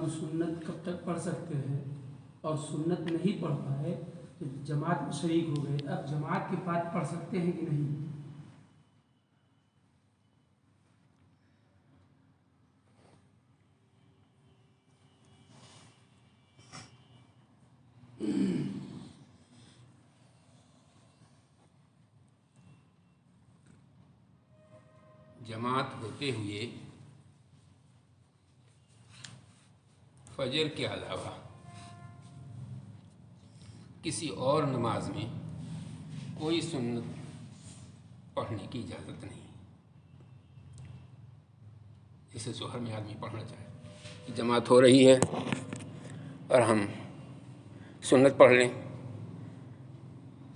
اب سنت کب تک پڑھ سکتے ہیں اور سنت نہیں پڑھ پائے تو جماعت میں شریک ہو گئے، اب جماعت کے بعد پڑھ سکتے ہیں کہ نہیں؟ جماعت ہوتے ہوئے فجر کے علاوہ کسی اور نماز میں کوئی سنت پڑھنے کی اجازت نہیں۔ جیسے ظہر میں آدمی پڑھنا چاہے، جماعت ہو رہی ہے اور ہم سنت پڑھ لیں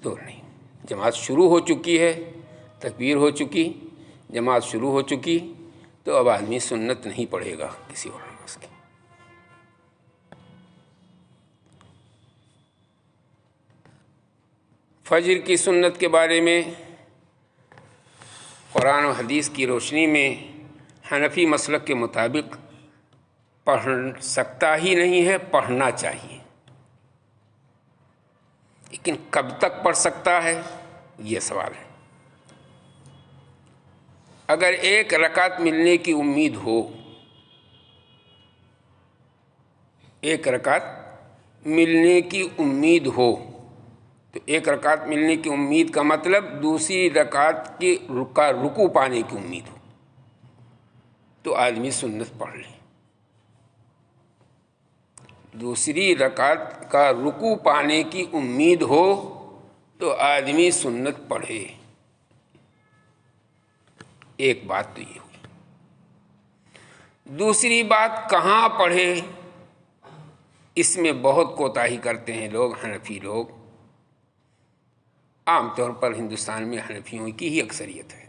تو نہیں، جماعت شروع ہو چکی ہے، تکبیر ہو چکی، جماعت شروع ہو چکی، تو اب آدمی سنت نہیں پڑھے گا کسی اور نماز کی۔ فجر کی سنت کے بارے میں قرآن و حدیث کی روشنی میں حنفی مسلک کے مطابق پڑھ سکتا ہی نہیں ہے، پڑھنا چاہیے، لیکن کب تک پڑھ سکتا ہے یہ سوال ہے۔ اگر ایک رکعت ملنے کی امید ہو، ایک رکعت ملنے کی امید ہو، تو ایک رکعت ملنے کی امید کا مطلب دوسری رکعت کی رکوع پانے کی امید ہو، تو آدمی سنت پڑھ لے۔ دوسری رکعت کا رکوع پانے کی امید ہو تو آدمی سنت پڑھے۔ ایک بات تو یہ ہوئی۔ دوسری بات کہاں پڑھے، اس میں بہت کوتاہی کرتے ہیں لوگ، حنفی لوگ۔ عام طور پر ہندوستان میں حنفیوں کی ہی اکثریت ہے،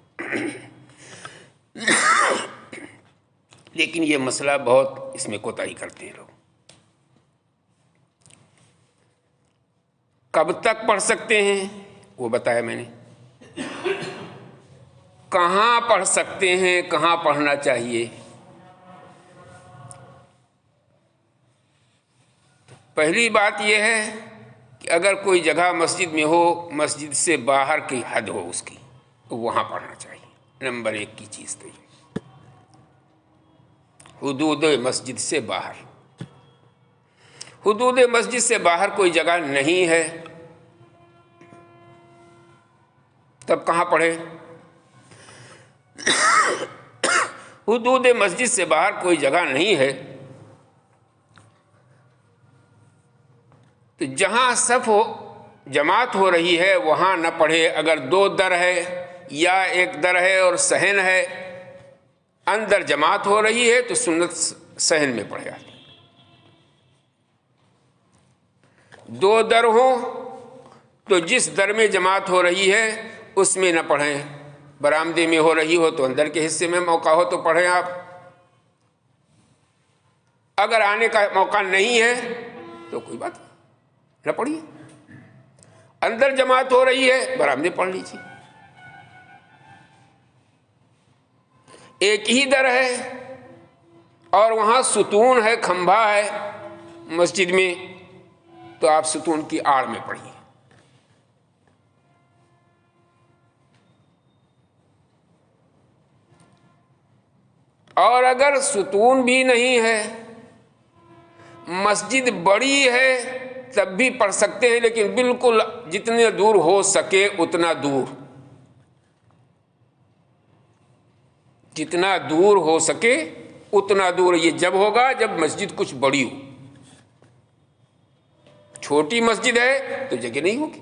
لیکن یہ مسئلہ بہت اس میں کوتاہی کرتے ہیں لوگ۔ کب تک پڑھ سکتے ہیں وہ بتایا میں نے، کہاں پڑھ سکتے ہیں، کہاں پڑھنا چاہیے۔ پہلی بات یہ ہے کہ اگر کوئی جگہ مسجد میں ہو، مسجد سے باہر کی حد ہو اس کی، تو وہاں پڑھنا چاہیے۔ نمبر ایک کی چیز تو یہ، حدود مسجد سے باہر۔ حدود مسجد سے باہر کوئی جگہ نہیں ہے تب کہاں پڑھے؟ حدود مسجد سے باہر کوئی جگہ نہیں ہے تو جہاں صف ہو، جماعت ہو رہی ہے وہاں نہ پڑھے۔ اگر دو در ہے یا ایک در ہے اور صحن ہے، اندر جماعت ہو رہی ہے تو سنت صحن میں پڑھے۔ دو در ہوں تو جس در میں جماعت ہو رہی ہے اس میں نہ پڑھیں۔ برآمدے میں ہو رہی ہو تو اندر کے حصے میں موقع ہو تو پڑھیں آپ۔ اگر آنے کا موقع نہیں ہے تو کوئی بات نہ پڑھیے۔ اندر جماعت ہو رہی ہے برآمدے پڑھ لیجیے۔ ایک ہی در ہے اور وہاں ستون ہے، کھمبا ہے مسجد میں، تو آپ ستون کی آڑ میں پڑھیے۔ اور اگر ستون بھی نہیں ہے، مسجد بڑی ہے، تب بھی پڑھ سکتے ہیں، لیکن بالکل جتنے دور ہو سکے اتنا دور، جتنا دور ہو سکے اتنا دور۔ یہ جب ہوگا جب مسجد کچھ بڑی ہو۔ چھوٹی مسجد ہے تو جگہ نہیں ہوگی،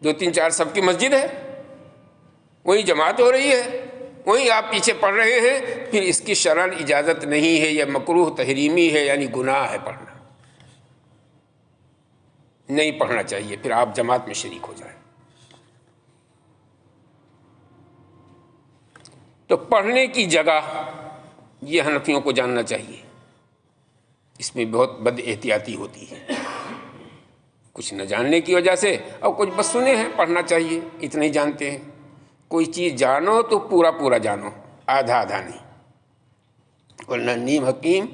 2-3-4 صف کی مسجد ہے، وہی جماعت ہو رہی ہے، وہیں آپ پیچھے پڑھ رہے ہیں، پھر اس کی شرعاً اجازت نہیں ہے، یہ مکروہ تحریمی ہے، یعنی گناہ ہے پڑھنا، نہیں پڑھنا چاہیے۔ پھر آپ جماعت میں شریک ہو جائیں۔ تو پڑھنے کی جگہ یہ حنفیوں کو جاننا چاہیے، اس میں بہت بد احتیاطی ہوتی ہے، کچھ نہ جاننے کی وجہ سے، اور کچھ بس سنے ہیں پڑھنا چاہیے اتنا ہی جانتے ہیں۔ کوئی چیز جانو تو پورا پورا جانو، آدھا آدھا نہیں۔ ورنہ نیم حکیم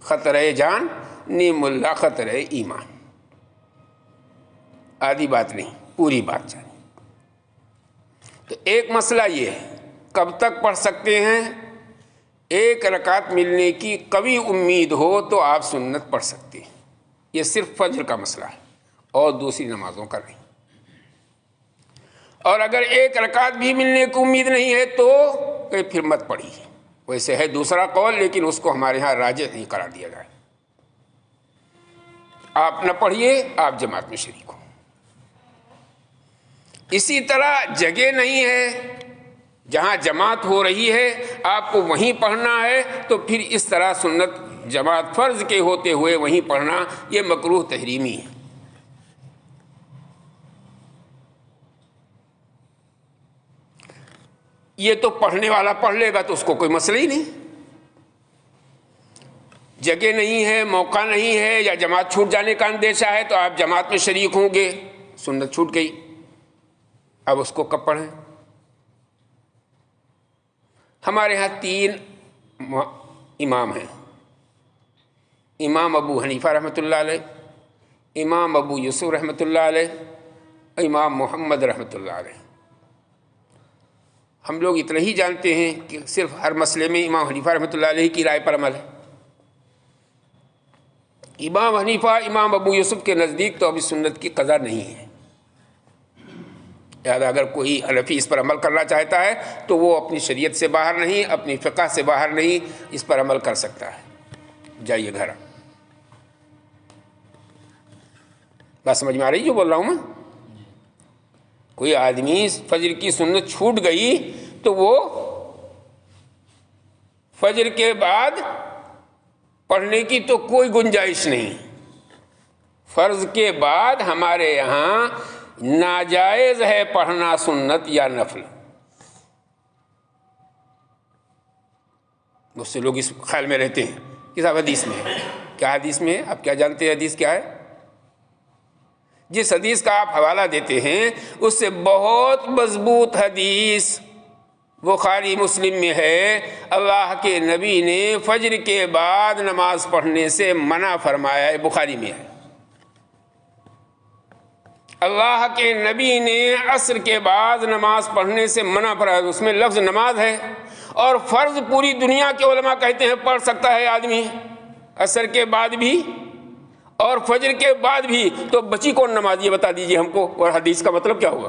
خطرہ جان، نیم ملا خطرہ ایمان. آدھی بات نہیں، پوری بات چاہیے. تو ایک مسئلہ یہ ہے کب تک پڑھ سکتے ہیں. ایک رکعت ملنے کی قوی امید ہو تو آپ سنت پڑھ سکتے ہیں. یہ صرف فجر کا مسئلہ ہے اور دوسری نمازوں کا نہیں. اور اگر ایک رکعت بھی ملنے کی امید نہیں ہے تو پھر مت پڑھیے. ویسے ہے دوسرا قول، لیکن اس کو ہمارے ہاں راجح نہیں قرار دیا جائے. آپ نہ پڑھیے، آپ جماعت میں شریک ہو. اسی طرح جگہ نہیں ہے جہاں جماعت ہو رہی ہے آپ کو وہیں پڑھنا ہے، تو پھر اس طرح سنت جماعت فرض کے ہوتے ہوئے وہیں پڑھنا یہ مکروہ تحریمی ہے. یہ تو پڑھنے والا پڑھ لے گا تو اس کو کوئی مسئلہ ہی نہیں. جگہ نہیں ہے، موقع نہیں ہے، یا جماعت چھوٹ جانے کا اندیشہ ہے تو آپ جماعت میں شریک ہوں گے، سنت چھوٹ گئی، اب اس کو کب پڑھیں. ہمارے ہاں 3 امام ہیں، امام ابو حنیفہ رحمۃ اللہ علیہ، امام ابو یوسف رحمۃ اللہ علیہ، امام محمد رحمۃ اللہ علیہ. ہم لوگ اتنا ہی جانتے ہیں کہ صرف ہر مسئلے میں امام حنیفہ رحمۃ اللہ علیہ کی رائے پر عمل ہے. امام حنیفہ امام ابو یوسف کے نزدیک تو ابھی سنت کی قضا نہیں ہے. لہٰذا اگر کوئی حنفی اس پر عمل کرنا چاہتا ہے تو وہ اپنی شریعت سے باہر نہیں، اپنی فقہ سے باہر نہیں، اس پر عمل کر سکتا ہے. جائیے گھر. بات سمجھ میں آ رہی جو بول رہا ہوں میں؟ کوئی آدمی فجر کی سنت چھوٹ گئی تو وہ فجر کے بعد پڑھنے کی تو کوئی گنجائش نہیں. فرض کے بعد ہمارے یہاں ناجائز ہے پڑھنا سنت یا نفل. بہت سے لوگ اس خیال میں رہتے ہیں کہ صاحب حدیث میں ہے. کیا حدیث میں ہے؟ آپ کیا جانتے ہیں حدیث کیا ہے؟ جس حدیث کا آپ حوالہ دیتے ہیں اس سے بہت مضبوط حدیث بخاری مسلم میں ہے. اللہ کے نبی نے فجر کے بعد نماز پڑھنے سے منع فرمایا ہے، بخاری میں ہے. اللہ کے نبی نے عصر کے بعد نماز پڑھنے سے منع فرمایا، اس میں لفظ نماز ہے. اور فرض پوری دنیا کے علماء کہتے ہیں پڑھ سکتا ہے آدمی عصر کے بعد بھی اور فجر کے بعد بھی. تو بچی کون نماز، یہ بتا دیجئے ہم کو، اور حدیث کا مطلب کیا ہوا؟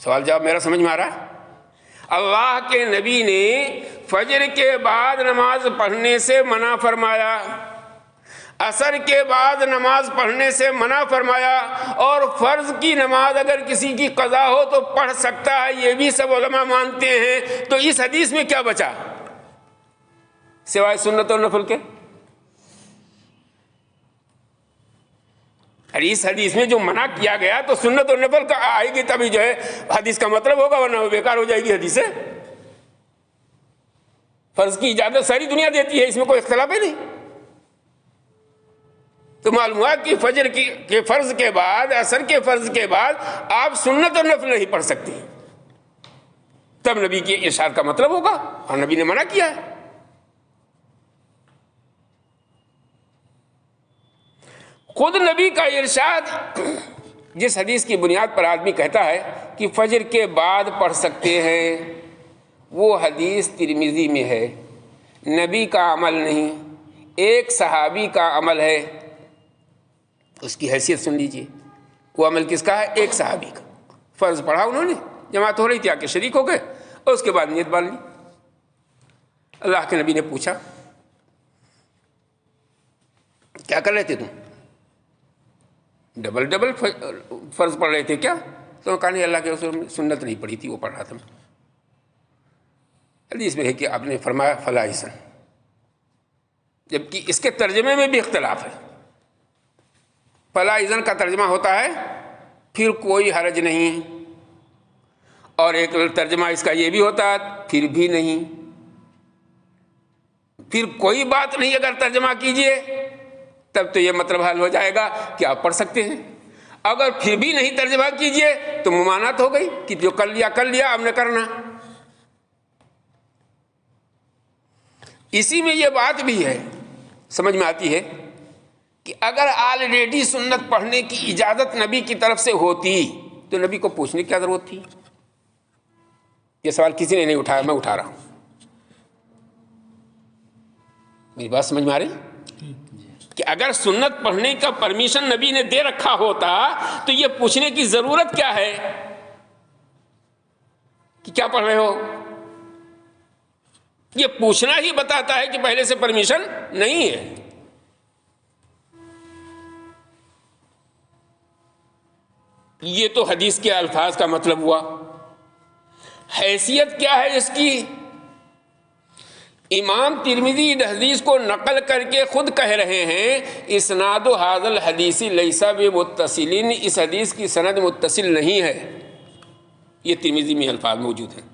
سوال جواب میرا سمجھ میں آ رہا ہے؟ اللہ کے نبی نے فجر کے بعد نماز پڑھنے سے منع فرمایا، عصر کے بعد نماز پڑھنے سے منع فرمایا، اور فرض کی نماز اگر کسی کی قضا ہو تو پڑھ سکتا ہے، یہ بھی سب علماء مانتے ہیں. تو اس حدیث میں کیا بچا سوائے سنت اور نفل کے؟ اور اس حدیث میں جو منع کیا گیا تو سنت اور نفل کا آئے گی تبھی جو ہے حدیث کا مطلب ہوگا، ورنہ وہ بیکار ہو جائے گی حدیث سے. فرض کی اجازت ساری دنیا دیتی ہے، اس میں کوئی اختلاف ہے نہیں. تو معلوم ہوا کہ فجر کے فرض کے بعد، عصر کے فرض کے بعد آپ سنت اور نفل نہیں پڑھ سکتے، تب نبی کے ارشاد کا مطلب ہوگا، اور نبی نے منع کیا ہے. خود نبی کا ارشاد جس حدیث کی بنیاد پر آدمی کہتا ہے کہ فجر کے بعد پڑھ سکتے ہیں، وہ حدیث ترمذی میں ہے، نبی کا عمل نہیں، ایک صحابی کا عمل ہے. اس کی حیثیت سن لیجئے. وہ عمل کس کا ہے؟ ایک صحابی کا. فرض پڑھا انہوں نے، جماعت ہو رہی تھی، آ کے شریک ہو گئے، اور اس کے بعد نیت باندھ لی. اللہ کے نبی نے پوچھا کیا کر رہے تھے تم؟ ڈبل فرض پڑھ رہے تھے کیا؟ تو کہا نہیں، اللہ کے رسول نے سنت نہیں پڑھی تھی، وہ پڑھ رہا تھا. حدیث میں ہے کہ آپ نے فرمایا فلا اذن، جبکہ اس کے ترجمے میں بھی اختلاف ہے. فلا اذن کا ترجمہ ہوتا ہے پھر کوئی حرج نہیں، اور ایک ترجمہ اس کا یہ بھی ہوتا ہے پھر بھی نہیں. پھر کوئی بات نہیں اگر ترجمہ کیجئے تب تو یہ مطلب حل ہو جائے گا کہ آپ پڑھ سکتے ہیں. اگر پھر بھی نہیں ترجمہ کیجئے تو ممانعت ہو گئی کہ جو کر لیا اب نہ کرنا. اسی میں یہ بات بھی ہے، سمجھ میں آتی ہے کہ اگر آلریڈی سنت پڑھنے کی اجازت نبی کی طرف سے ہوتی تو نبی کو پوچھنے کی کیا ضرورت تھی؟ یہ سوال کسی نے نہیں اٹھایا، میں اٹھا رہا ہوں. میری بات سمجھ میں آ رہی کہ اگر سنت پڑھنے کا پرمیشن نبی نے دے رکھا ہوتا تو یہ پوچھنے کی ضرورت کیا ہے کہ کیا پڑھ رہے ہو؟ یہ پوچھنا ہی بتاتا ہے کہ پہلے سے پرمیشن نہیں ہے. یہ تو حدیث کے الفاظ کا مطلب ہوا. حیثیت کیا ہے اس کی؟ امام ترمذی حدیث کو نقل کر کے خود کہہ رہے ہیں اسناد ھذا الحدیث لیس بمتصل، اس حدیث کی سند متصل نہیں ہے. یہ ترمذی میں الفاظ موجود ہیں.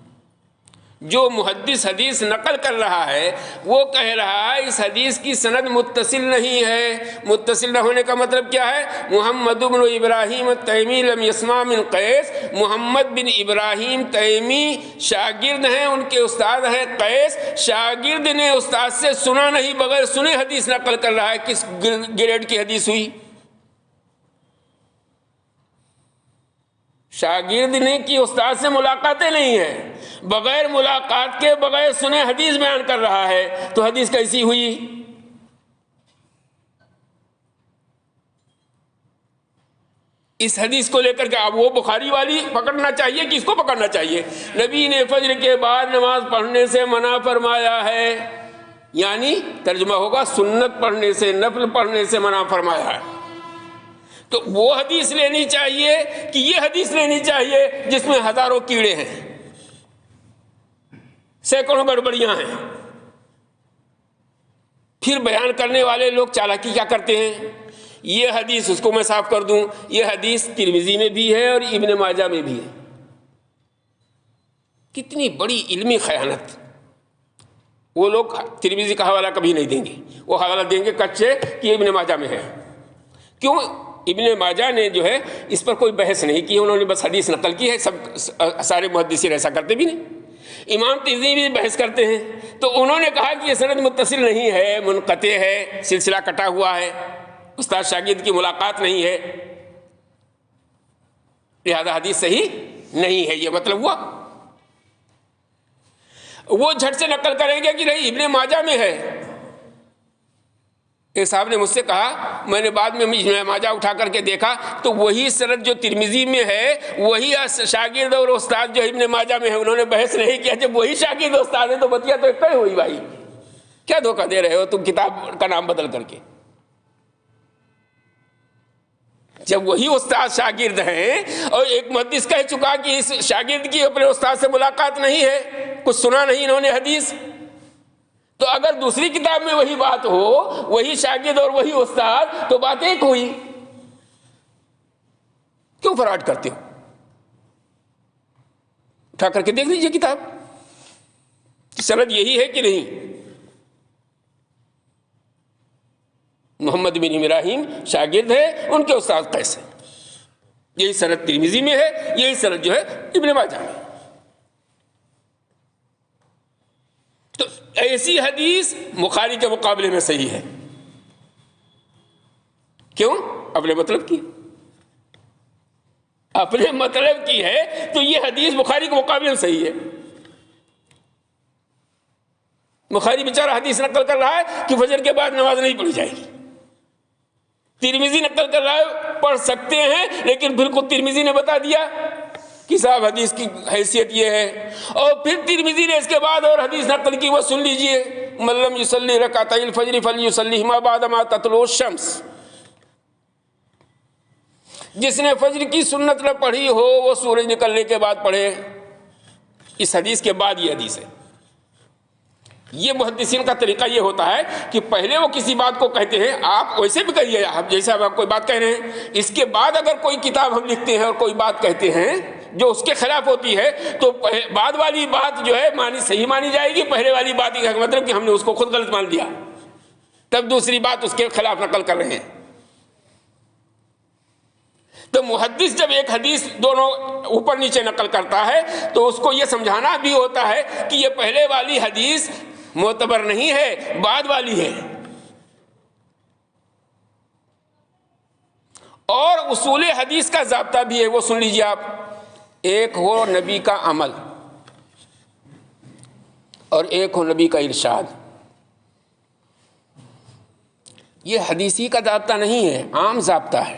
جو محدث حدیث نقل کر رہا ہے وہ کہہ رہا ہے اس حدیث کی سند متصل نہیں ہے. متصل نہ ہونے کا مطلب کیا ہے؟ محمد بن ابراہیم تیمی لم یسمع من قیس، محمد بن ابراہیم تیمی شاگرد ہیں، ان کے استاد ہیں قیس. شاگرد نے استاد سے سنا نہیں، بغیر سنے حدیث نقل کر رہا ہے. کس گریڈ کی حدیث ہوئی؟ شاگرد نے کی استاد سے ملاقاتیں نہیں ہیں، بغیر ملاقات کے بغیر سنے حدیث بیان کر رہا ہے، تو حدیث کیسی ہوئی؟ اس حدیث کو لے کر کے اب وہ بخاری والی پکڑنا چاہیے کہ اس کو پکڑنا چاہیے؟ نبی نے فجر کے بعد نماز پڑھنے سے منع فرمایا ہے، یعنی ترجمہ ہوگا سنت پڑھنے سے، نفل پڑھنے سے منع فرمایا ہے. تو وہ حدیث لینی چاہیے کہ یہ حدیث لینی چاہیے جس میں ہزاروں کیڑے ہیں، سینکڑوں گڑبڑیاں ہیں؟ پھر بیان کرنے والے لوگ چالاکی کیا کرتے ہیں؟ یہ حدیث اس کو میں صاف کر دوں، یہ حدیث ترمذی میں بھی ہے اور ابن ماجہ میں بھی ہے. کتنی بڑی علمی خیانت! وہ لوگ ترمذی کا حوالہ کبھی نہیں دیں گے، وہ حوالہ دیں گے کچے کہ ابن ماجہ میں ہے. کیوں؟ ابن ماجہ نے جو ہے اس پر کوئی بحث نہیں کی، انہوں نے بس حدیث نقل کی ہے. سارے محدثین ایسا کرتے بھی نہیں. امام ترمذی بھی بحث کرتے ہیں، تو انہوں نے کہا کہ یہ سند متصل نہیں ہے، منقطع ہے، سلسلہ کٹا ہوا ہے، استاد شاگرد کی ملاقات نہیں ہے، لہذا حدیث صحیح نہیں ہے. یہ مطلب ہوا. وہ جھٹ سے نقل کریں گے کہ نہیں ابن ماجہ میں ہے. ایک صاحب نے مجھ سے کہا، میں نے بعد میں ابن ماجہ اٹھا کر کے دیکھا تو وہی سند جو ترمذی میں ہے وہی شاگرد اور استاد جو ابن ماجہ میں ہے. انہوں نے بحث نہیں کیا. جب وہی شاگرد استاد ہے تو بتیا تو ایک ہی ہوئی. بھائی کیا دھوکہ دے رہے ہو تم کتاب کا نام بدل کر کے؟ جب وہی استاد شاگرد ہیں اور ایک محدث کہہ چکا کہ اس شاگرد کی اپنے استاد سے ملاقات نہیں ہے، کچھ سنا نہیں انہوں نے حدیث، تو اگر دوسری کتاب میں وہی بات ہو، وہی شاگرد اور وہی استاد، تو بات ایک ہوئی. کیوں فراڈ کرتے ہو؟ اٹھا کر کے دیکھ لیجئے کتاب، سند یہی ہے کہ نہیں. محمد بن ابراہیم شاگرد ہے، ان کے استاد قیس ہے. یہی سند ترمذی میں ہے، یہی سند جو ہے ابن ماجہ میں. تو ایسی حدیث بخاری کے مقابلے میں صحیح ہے. کیوں؟ اپنے مطلب کی، اپنے مطلب کی ہے تو یہ حدیث بخاری کے مقابلے میں صحیح ہے. بخاری بیچارہ حدیث نقل کر رہا ہے کہ فجر کے بعد نماز نہیں پڑھی جائے گی. ترمذی نقل کر رہا ہے پڑھ سکتے ہیں، لیکن بالکل ترمذی نے بتا دیا کہ صاحب حدیث کی حیثیت یہ ہے. اور پھر ترمذی نے اس کے بعد اور حدیث نقل کی، وہ سن لیجئے، من لم یصلی رکعتي الفجر فلیصلیہما بعدما تطلع الشمس. جس نے فجر کی سنت نہ پڑھی ہو وہ سورج نکلنے کے بعد پڑھے. اس حدیث کے بعد یہ حدیث ہے. یہ محدثین کا طریقہ یہ ہوتا ہے کہ پہلے وہ کسی بات کو کہتے ہیں، آپ ویسے بھی کہیے، آپ جیسے آپ کوئی بات کہہ رہے ہیں، اس کے بعد اگر کوئی کتاب ہم لکھتے ہیں اور کوئی بات کہتے ہیں جو اس کے خلاف ہوتی ہے تو بعد والی بات جو ہے صحیح مانی جائے گی. پہلے والی بات کا مطلب کہ ہم نے اس کو خود غلط مان لیا، تب دوسری بات اس کے خلاف نقل کر رہے ہیں. تو محدث جب ایک حدیث دونوں اوپر نیچے نقل کرتا ہے تو اس کو یہ سمجھانا بھی ہوتا ہے کہ یہ پہلے والی حدیث معتبر نہیں ہے، بعد والی ہے۔ اور اصول حدیث کا ضابطہ بھی ہے، وہ سن لیجیے آپ۔ ایک ہو نبی کا عمل اور ایک ہو نبی کا ارشاد۔ یہ حدیثی کا ضابطہ نہیں ہے، عام ضابطہ ہے،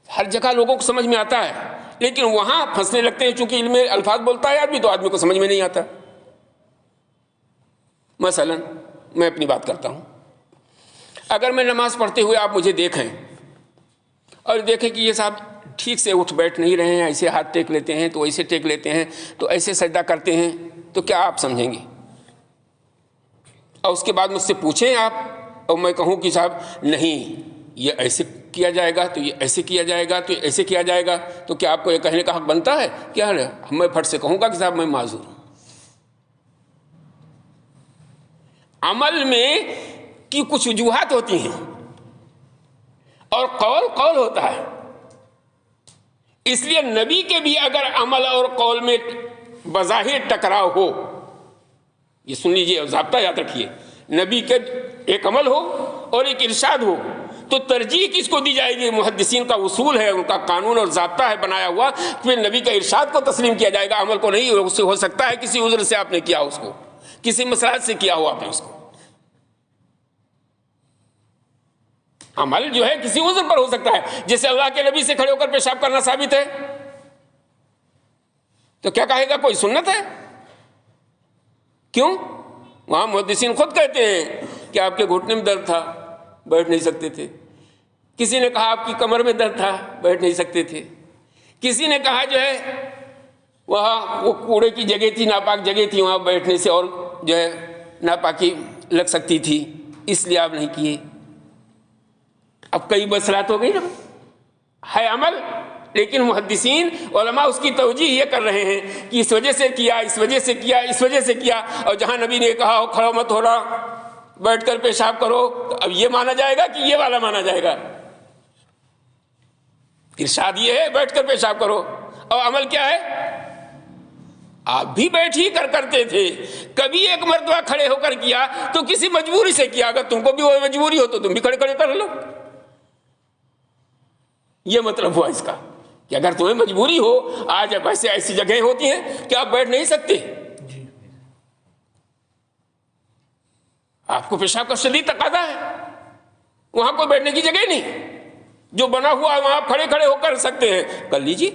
ہر جگہ لوگوں کو سمجھ میں آتا ہے، لیکن وہاں پھنسنے لگتے ہیں چونکہ علم الفاظ بولتا ہے آدمی تو آدمی کو سمجھ میں نہیں آتا۔ مثلا میں اپنی بات کرتا ہوں، اگر میں نماز پڑھتے ہوئے آپ مجھے دیکھیں اور دیکھیں کہ یہ صاحب ٹھیک سے اٹھ بیٹھ نہیں رہے ہیں، ایسے ہاتھ ٹیک لیتے ہیں تو ایسے ٹیک لیتے ہیں تو ایسے سجدہ کرتے ہیں، تو کیا آپ سمجھیں گے؟ اور اس کے بعد مجھ سے پوچھیں آپ اور میں کہوں کہ صاحب نہیں یہ ایسے کیا جائے گا تو یہ ایسے کیا جائے گا تو یہ ایسے کیا جائے گا، تو کیا آپ کو یہ کہنے کا حق بنتا ہے؟ کیا ہے، میں پھٹ سے کہوں گا کہ صاحب میں معذور ہوں۔ عمل میں کی کچھ وجوہات ہوتی ہیں اور قول قول ہوتا ہے، اس لیے نبی کے بھی اگر عمل اور قول میں بظاہر ٹکراؤ ہو، یہ سن لیجیے، ضابطہ یاد رکھیے، نبی کے ایک عمل ہو اور ایک ارشاد ہو تو ترجیح کس کو دی جائے گی؟ محدثین کا اصول ہے، ان کا قانون اور ضابطہ ہے بنایا ہوا، پھر نبی کے ارشاد کو تسلیم کیا جائے گا، عمل کو نہیں۔ اس سے ہو سکتا ہے کسی عذر سے آپ نے کیا، اس کو کسی مصلحت سے کیا ہو آپ نے، اس کو عمل جو ہے کسی عذر پر ہو سکتا ہے، جیسے اللہ کے نبی سے کھڑے ہو کر پیشاب کرنا ثابت ہے تو کیا کہے گا کوئی سنت ہے؟ کیوں؟ وہاں محدثین خود کہتے ہیں کہ آپ کے گھٹنے میں درد تھا، بیٹھ نہیں سکتے تھے۔ کسی نے کہا آپ کی کمر میں درد تھا، بیٹھ نہیں سکتے تھے۔ کسی نے کہا جو ہے وہاں وہ کوڑے کی جگہ تھی، ناپاک جگہ تھی، وہاں بیٹھنے سے اور جو ہے ناپاکی لگ سکتی تھی، اس لیے آپ نہیں کیے۔ اب کئی مسئلات ہو گئی نا، ہے عمل، لیکن محدثین علماء اس کی توجیہ یہ کر رہے ہیں کہ اس وجہ سے کیا، اس وجہ سے کیا، اس وجہ سے کیا، اور جہاں نبی نے کہا ہو کھڑا مت ہونا، بیٹھ کر پیشاب کرو، تو اب یہ مانا جائے گا کہ یہ والا مانا جائے گا؟ ارشاد یہ ہے بیٹھ کر پیشاب کرو، اور عمل کیا ہے؟ آپ بھی بیٹھ ہی کر کرتے تھے، کبھی ایک مرتبہ کھڑے ہو کر کیا تو کسی مجبوری سے کیا، اگر تم کو بھی وہ مجبوری ہو تو تم بھی کھڑے کھڑے کر لو۔ یہ مطلب ہوا اس کا کہ اگر تمہیں مجبوری ہو، آج اب ایسی جگہیں ہوتی ہیں کہ آپ بیٹھ نہیں سکتے، آپ کو پیشاب کا شدید تقاضا ہے، وہاں کوئی بیٹھنے کی جگہ نہیں، جو بنا ہوا ہے وہاں آپ کھڑے کھڑے ہو کر سکتے ہیں، کر لیجیے۔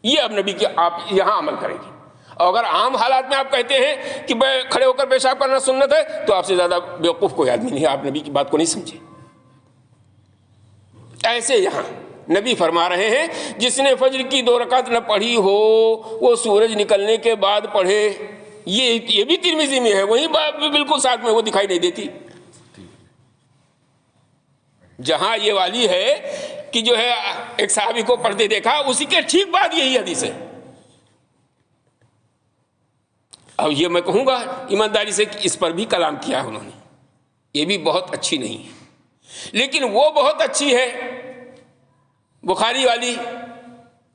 یہ اب نبی کی آپ یہاں عمل کریں گے۔ اور اگر عام حالات میں آپ کہتے ہیں کہ کھڑے ہو کر پیشاب کرنا سنت ہے، تو آپ سے زیادہ بیوقوف کوئی آدمی نہیں ہے، آپ نبی کی بات کو نہیں سمجھے۔ ایسے یہاں نبی فرما رہے ہیں جس نے فجر کی 2 رکعت نہ پڑھی ہو وہ سورج نکلنے کے بعد پڑھے۔ یہ بھی ترمذی میں ہے، وہیں بات بھی بالکل ساتھ میں وہ دکھائی نہیں دیتی، جہاں یہ والی ہے کہ جو ہے ایک صحابی کو پڑھتے دیکھا، اسی کے ٹھیک بعد یہی حدیث ہے۔ اب یہ میں کہوں گا ایمانداری سے کہ اس پر بھی کلام کیا انہوں نے، یہ بھی بہت اچھی نہیں ہے، لیکن وہ بہت اچھی ہے بخاری والی،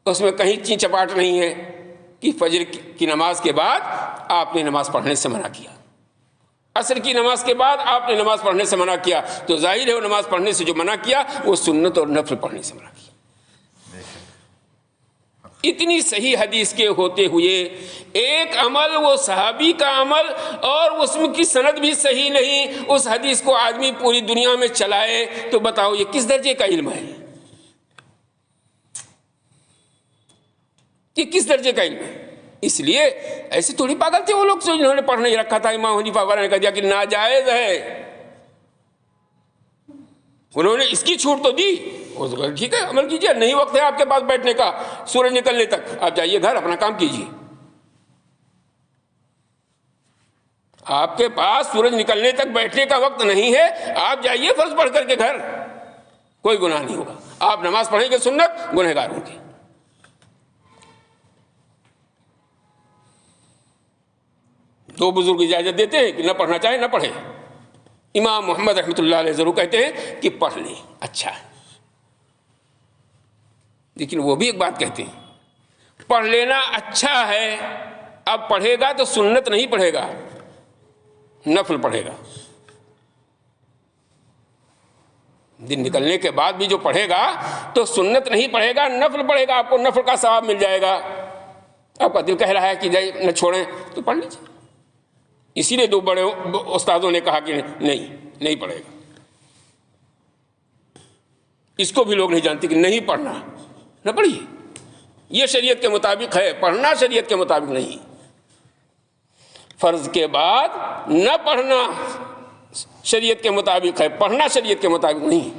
اس میں کہیں چین چپاٹ نہیں ہے کہ فجر کی نماز کے بعد آپ نے نماز پڑھنے سے منع کیا، عصر کی نماز کے بعد آپ نے نماز پڑھنے سے منع کیا، تو ظاہر ہے وہ نماز پڑھنے سے جو منع کیا وہ سنت اور نفل پڑھنے سے منع کیا۔ اتنی صحیح حدیث کے ہوتے ہوئے ایک عمل وہ صحابی کا عمل اور اس میں کی سند بھی صحیح نہیں، اس حدیث کو آدمی پوری دنیا میں چلائے، تو بتاؤ یہ کس درجے کا علم ہے؟ یہ کس درجے کا علم ہے؟ اس لیے ایسے تھوڑی پاگل تھے وہ لوگ جنہوں نے پڑھ نہیں رکھا تھا، امام حنیفہ وغیرہ نے کہہ دیا کہ ناجائز ہے، انہوں نے اس کی چھوٹ تو دی، ٹھیک ہے عمل کیجیے، نہیں وقت ہے آپ کے پاس بیٹھنے کا سورج نکلنے تک، آپ جائیے گھر اپنا کام کیجیے۔ آپ کے پاس سورج نکلنے تک بیٹھنے کا وقت نہیں ہے، آپ جائیے فرض پڑھ کر کے گھر، کوئی گناہ نہیں ہوگا، آپ نماز پڑھیں گے سنت، گنہگار ہوں گے۔ دو بزرگ اجازت دیتے ہیں کہ نہ پڑھنا چاہے نہ پڑھے، امام محمد رحمۃ اللہ علیہ ضرور کہتے ہیں کہ پڑھ لیں اچھا ہے، لیکن وہ بھی ایک بات کہتے ہیں پڑھ لینا اچھا ہے، اب پڑھے گا تو سنت نہیں پڑھے گا، نفل پڑھے گا، دن نکلنے کے بعد بھی جو پڑھے گا تو سنت نہیں پڑھے گا، نفل پڑھے گا، آپ کو نفل کا ثواب مل جائے گا۔ آپ کا دل کہہ رہا ہے کہ نہ چھوڑیں تو پڑھ لیجیے۔ اسی لیے دو بڑے استادوں نے کہا کہ نہیں پڑھے گا۔ اس کو بھی لوگ نہیں جانتے کہ نہیں پڑھنا، نہ پڑھیے، یہ شریعت کے مطابق ہے، پڑھنا شریعت کے مطابق نہیں۔ فرض کے بعد نہ پڑھنا شریعت کے مطابق ہے، پڑھنا شریعت کے مطابق نہیں۔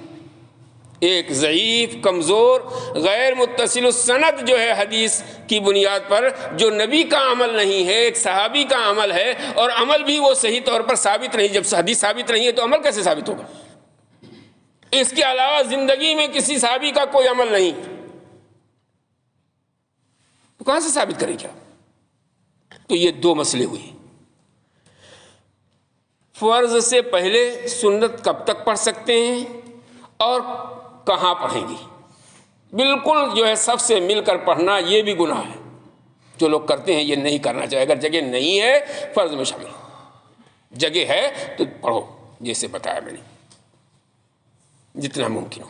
ایک ضعیف، کمزور، غیر متصل السند جو ہے حدیث کی بنیاد پر، جو نبی کا عمل نہیں ہے، ایک صحابی کا عمل ہے، اور عمل بھی وہ صحیح طور پر ثابت نہیں۔ جب حدیث ثابت نہیں ہے تو عمل کیسے ثابت ہوگا؟ اس کے علاوہ زندگی میں کسی صحابی کا کوئی عمل نہیں، تو کہاں سے ثابت کریں کیا؟ تو یہ دو مسئلے ہوئے۔ فرض سے پہلے سنت کب تک پڑھ سکتے ہیں اور کہاں پڑھیں گے؟ بالکل جو ہے سب سے مل کر پڑھنا یہ بھی گناہ ہے، جو لوگ کرتے ہیں یہ نہیں کرنا چاہیے۔ اگر جگہ نہیں ہے فرض میں شامل، جگہ ہے تو پڑھو جیسے بتایا میں نے، جتنا ممکن ہو۔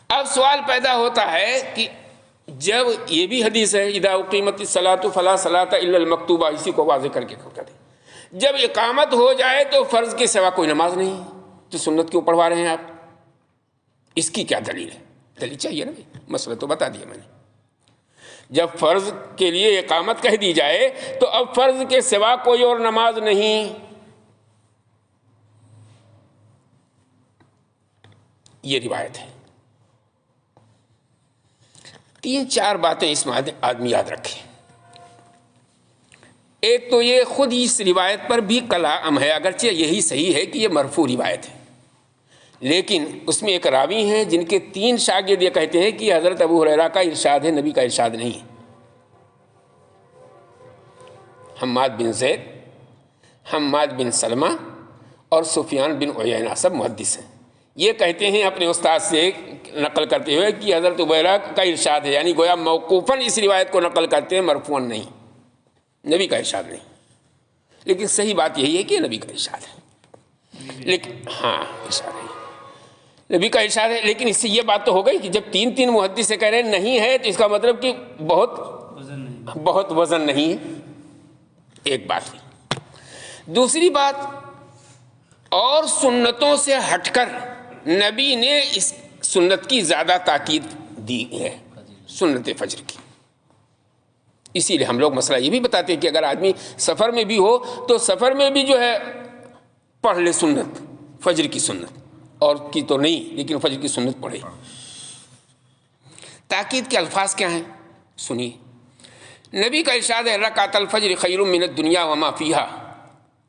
اب سوال پیدا ہوتا ہے کہ جب یہ بھی حدیث ہے اذا اقیمت الصلاۃ فلا صلاۃ الا المکتوبہ، اسی کو واضح کر کے کہتے ہیں جب اقامت ہو جائے تو فرض کے سوا کوئی نماز نہیں، تو سنت کیوں پڑھوا رہے ہیں آپ؟ اس کی کیا دلیل ہے؟ دلیل چاہیے نا، مسئلہ تو بتا دیا میں نے۔ جب فرض کے لیے اقامت کہہ دی جائے تو اب فرض کے سوا کوئی اور نماز نہیں، یہ روایت ہے۔ 3-4 باتیں اس میں آدمی یاد رکھیں۔ ایک تو یہ خود اس روایت پر بھی کلام ہے، اگرچہ یہی صحیح ہے کہ یہ مرفوع روایت ہے، لیکن اس میں ایک راوی ہیں جن کے 3 شاگرد یہ کہتے ہیں کہ حضرت ابو ہریرہ کا ارشاد ہے، نبی کا ارشاد نہیں ہے۔ حماد بن زید، حماد بن سلمہ اور سفیان بن عیینہ، سب محدث ہیں۔ یہ کہتے ہیں اپنے استاد سے نقل کرتے ہوئے کہ حضرت ابو ہریرہ کا ارشاد ہے، یعنی گویا موقوفاً اس روایت کو نقل کرتے ہیں، مرفوعاً نہیں، نبی کا ارشاد نہیں۔ لیکن صحیح بات یہی ہے کہ نبی کا ارشاد ہے، لیکن ارشاد ہے، نبی کا ارشاد ہے۔ لیکن اس سے یہ بات تو ہو گئی کہ جب 3 محدث سے کہہ رہے ہیں نہیں ہے تو اس کا مطلب کہ بہت وزن نہیں ہے، ایک بات ہے۔ دوسری بات، اور سنتوں سے ہٹ کر نبی نے اس سنت کی زیادہ تاکید دی ہے، سنت فجر کی۔ اسی لیے ہم لوگ مسئلہ یہ بھی بتاتے ہیں کہ اگر آدمی سفر میں بھی ہو تو سفر میں بھی جو ہے پڑھ لے سنت، فجر کی سنت، اور کی تو نہیں لیکن فجر کی سنت پڑھے۔ تاکید کے الفاظ کیا ہیں سنیے۔ نبی کا ارشاد ہے رکعت الفجر خیر من الدنیا وما فیہا،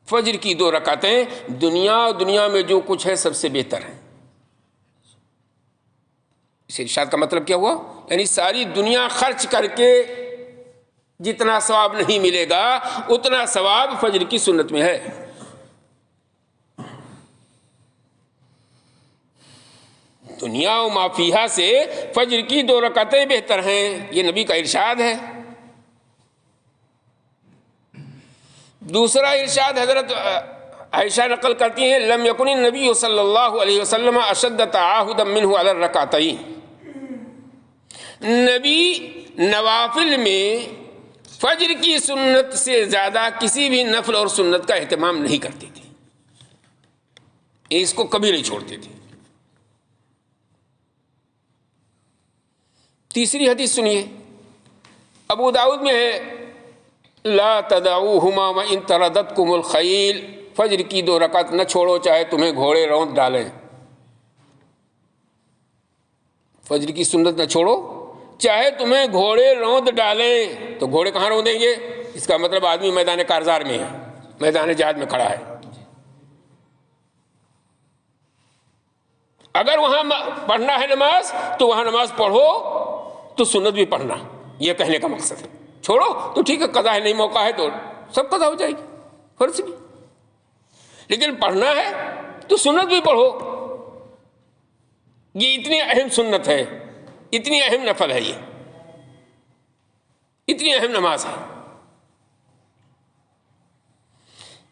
فجر کی 2 رکعتیں دنیا اور دنیا میں جو کچھ ہے سب سے بہتر ہیں۔ اس ارشاد کا مطلب کیا ہوا؟ یعنی ساری دنیا خرچ کر کے جتنا ثواب نہیں ملے گا اتنا ثواب فجر کی سنت میں ہے۔ دنیا و ما فیہا سے فجر کی 2 رکعتیں بہتر ہیں، یہ نبی کا ارشاد ہے۔ دوسرا ارشاد حضرت عائشہ نقل کرتی ہیں لم یکن النبی صلی اللہ علیہ وسلم اشد تعاہدا منہ علی الرکعتین، نبی نوافل میں فجر کی سنت سے زیادہ کسی بھی نفل اور سنت کا اہتمام نہیں کرتے تھے، اس کو کبھی نہیں چھوڑتے تھے۔ تیسری حدیث سنیے، ابو داؤد میں ہے لا تدعوہما وان تردتکم الخیل، فجر کی 2 رکعت نہ چھوڑو چاہے تمہیں گھوڑے روند ڈالیں۔ فجر کی سنت نہ چھوڑو چاہے تمہیں گھوڑے روند ڈالیں۔ تو گھوڑے کہاں روندیں گے؟ اس کا مطلب آدمی میدان کارزار میں ہے، میدان جہاد میں کھڑا ہے۔ اگر وہاں پڑھنا ہے نماز تو وہاں نماز پڑھو، تو سنت بھی پڑھنا، یہ کہنے کا مقصد ہے۔ چھوڑو تو ٹھیک ہے، قضا ہے نہیں، موقع ہے تو سب قضا ہو جائے گی، فرض بھی، لیکن پڑھنا ہے تو سنت بھی پڑھو۔ یہ اتنی اہم سنت ہے، اتنی اہم نفل ہے، یہ اتنی اہم نماز ہے۔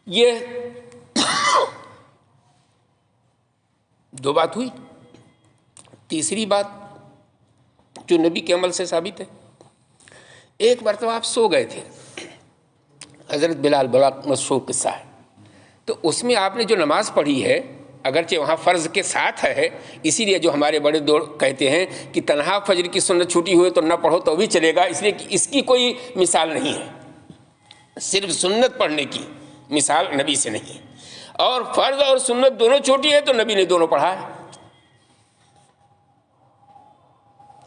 یہ دو بات ہوئی. تیسری بات جو نبی کے عمل سے ثابت ہے، ایک مرتبہ آپ سو گئے تھے، حضرت بلال، بڑا مشہور قصہ ہے، تو اس میں آپ نے جو نماز پڑھی ہے، اگرچہ وہاں فرض کے ساتھ ہے، اسی لیے جو ہمارے بڑے دور کہتے ہیں کہ تنہا فجر کی سنت چھوٹی ہوئے تو نہ پڑھو تو بھی چلے گا، اس لیے کہ اس کی کوئی مثال نہیں ہے، صرف سنت پڑھنے کی مثال نبی سے نہیں ہے. اور فرض اور سنت دونوں چھوٹی ہے تو نبی نے دونوں پڑھا ہے،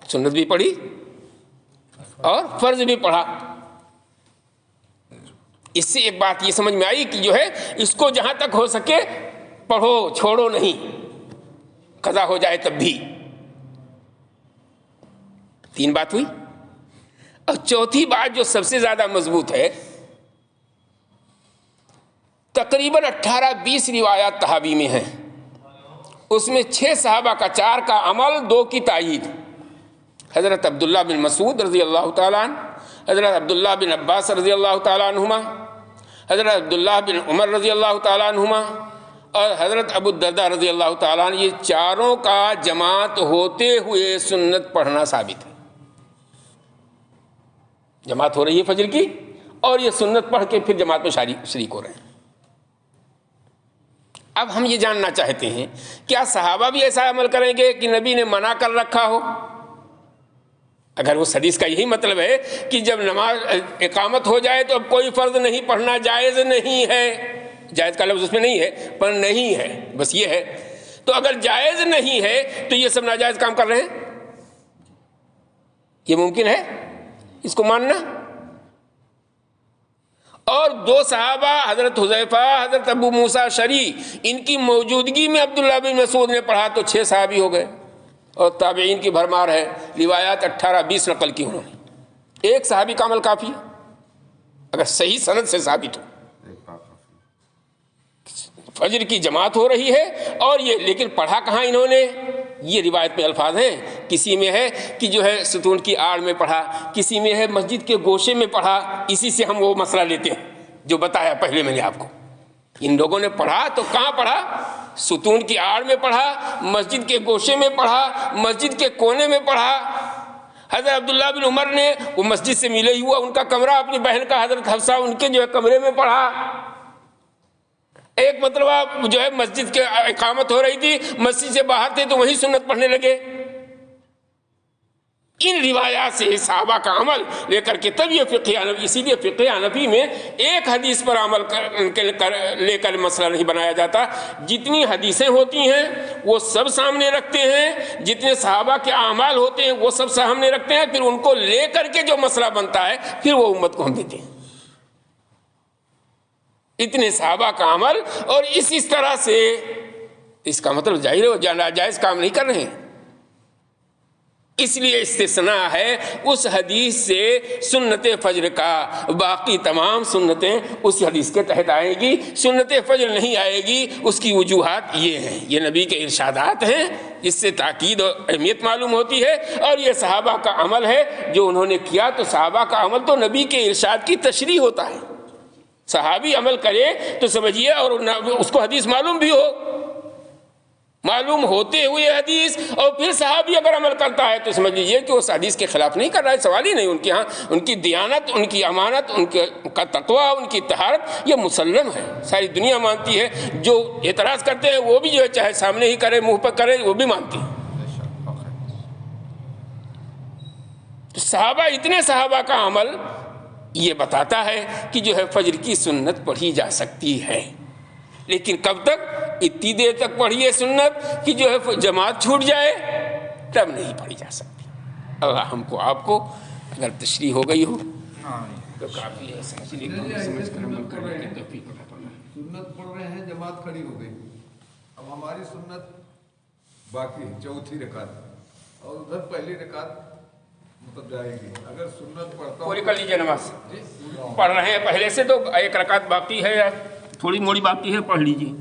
سنت بھی پڑھی اور فرض بھی پڑھا. اس سے ایک بات یہ سمجھ میں آئی کہ جو ہے اس کو جہاں تک ہو سکے پڑھو، چھوڑو نہیں، قضا ہو جائے تب بھی. 3 بات ہوئی. اور چوتھی بات جو سب سے زیادہ مضبوط ہے، تقریباً 18-20 روایات تحابی میں ہیں، اس میں 6 صحابہ کا 4 کا عمل، 2 کی تائید. حضرت عبداللہ بن مسعود رضی اللہ تعالیٰ عنہ، حضرت عبداللہ بن عباس رضی اللہ تعالیٰ عنہما، حضرت عبداللہ بن عمر رضی اللہ تعالیٰ عنہما، اور حضرت ابو الدرداء رضی اللہ تعالیٰ عنہ، یہ چاروں کا جماعت ہوتے ہوئے سنت پڑھنا ثابت ہے. جماعت ہو رہی ہے فجر کی اور یہ سنت پڑھ کے پھر جماعت میں شریک ہو رہے ہیں. اب ہم یہ جاننا چاہتے ہیں کیا صحابہ بھی ایسا عمل کریں گے کہ نبی نے منع کر رکھا ہو؟ اگر وہ حدیث کا یہی مطلب ہے کہ جب نماز اقامت ہو جائے تو اب کوئی فرض نہیں پڑھنا جائز نہیں ہے، جائز کا لفظ اس میں نہیں ہے پر نہیں ہے، بس یہ ہے، تو اگر جائز نہیں ہے تو یہ سب ناجائز کام کر رہے ہیں، یہ ممکن ہے اس کو ماننا؟ اور 2 صحابہ حضرت حذیفہ، حضرت ابو موسیٰ شری، ان کی موجودگی میں عبداللہ بن مسعود نے پڑھا تو 6 صحابی ہو گئے. اور تابعین کی بھرمار ہے، روایات 18-20 نقل کی انہوں نے. ایک صحابی کا عمل کافی ہے اگر صحیح سند سے ثابت ہو. فجر کی جماعت ہو رہی ہے اور یہ، لیکن پڑھا کہاں انہوں نے؟ یہ روایت میں الفاظ ہیں، کسی میں ہے کہ جو ہے ستون کی آڑ میں پڑھا، کسی میں ہے مسجد کے گوشے میں پڑھا. اسی سے ہم وہ مسئلہ لیتے ہیں جو بتایا پہلے میں نے آپ کو. ان لوگوں نے پڑھا تو کہاں پڑھا؟ ستون کی آڑ میں پڑھا، مسجد کے گوشے میں پڑھا، مسجد کے کونے میں پڑھا. حضرت عبداللہ بن عمر نے وہ مسجد سے ملے ہی ہوا ان کا کمرہ، اپنی بہن کا حضرت حفصہ ان کے جو ہے کمرے میں پڑھا. ایک مرتبہ جو ہے مسجد کے اقامت ہو رہی تھی، مسجد سے باہر تھے تو وہیں سنت پڑھنے لگے. ان روایات سے صحابہ کا عمل لے کر کے تب یہ فقہ حنفی، اسی لیے فقہ حنفی میں ایک حدیث پر عمل لے کر مسئلہ نہیں بنایا جاتا. جتنی حدیثیں ہوتی ہیں وہ سب سامنے رکھتے ہیں، جتنے صحابہ کے اعمال ہوتے ہیں وہ سب سامنے رکھتے ہیں، پھر ان کو لے کر کے جو مسئلہ بنتا ہے پھر وہ امت کو ہم دیتے ہیں. اتنے صحابہ کا عمل اور اس طرح سے، اس کا مطلب ظاہر ہے وہ ناجائز کام نہیں کر رہے ہیں. اس لیے استثناء ہے اس حدیث سے سنت فجر کا، باقی تمام سنتیں اس حدیث کے تحت آئیں گی. سنت فجر نہیں آئے گی، اس کی وجوہات یہ ہیں، یہ نبی کے ارشادات ہیں جس سے تاکید اور اہمیت معلوم ہوتی ہے، اور یہ صحابہ کا عمل ہے جو انہوں نے کیا. تو صحابہ کا عمل تو نبی کے ارشاد کی تشریح ہوتا ہے. صحابی عمل کرے تو سمجھیے، اور اس کو حدیث معلوم بھی ہو، معلوم ہوتے ہوئے حدیث، اور پھر صحابی اگر عمل کرتا ہے تو سمجھ لیجیے کہ اس حدیث کے خلاف نہیں کر رہا ہے. سوال ہی نہیں. ان کے ہاں ان کی دیانت، ان کی امانت، ان کا تقوی، ان کی طہارت یہ مسلم ہے، ساری دنیا مانتی ہے. جو اعتراض کرتے ہیں وہ بھی جو ہے چاہے سامنے ہی کرے، منہ پر کرے، وہ بھی مانتی ہیں. تو صحابہ، اتنے صحابہ کا عمل یہ بتاتا ہے کہ جو ہے فجر کی سنت پڑھی جا سکتی ہے، لیکن کب تک؟ اتنی دیر تک پڑھیے سنت کہ جو ہے جماعت چھوٹ جائے تب نہیں پڑھی جا سکتی. اللہ ہم کو آپ کو اگر تشریح ہو گئی ہو تو کافی ہے. سنت پڑھ رہے ہیں، جماعت کھڑی ہو گئی، اب ہماری سنت باقی ہے 4تھی رکعت، اور ادھر پہلی رکعت مطلب جائے گی. اگر سنت پڑھتا پوری کر لیجیے نماز. پڑھ رہے ہیں پہلے سے تو 1 رکعت باقی ہے یا تھوڑی موڑی باقی ہے، پڑھ لیجیے.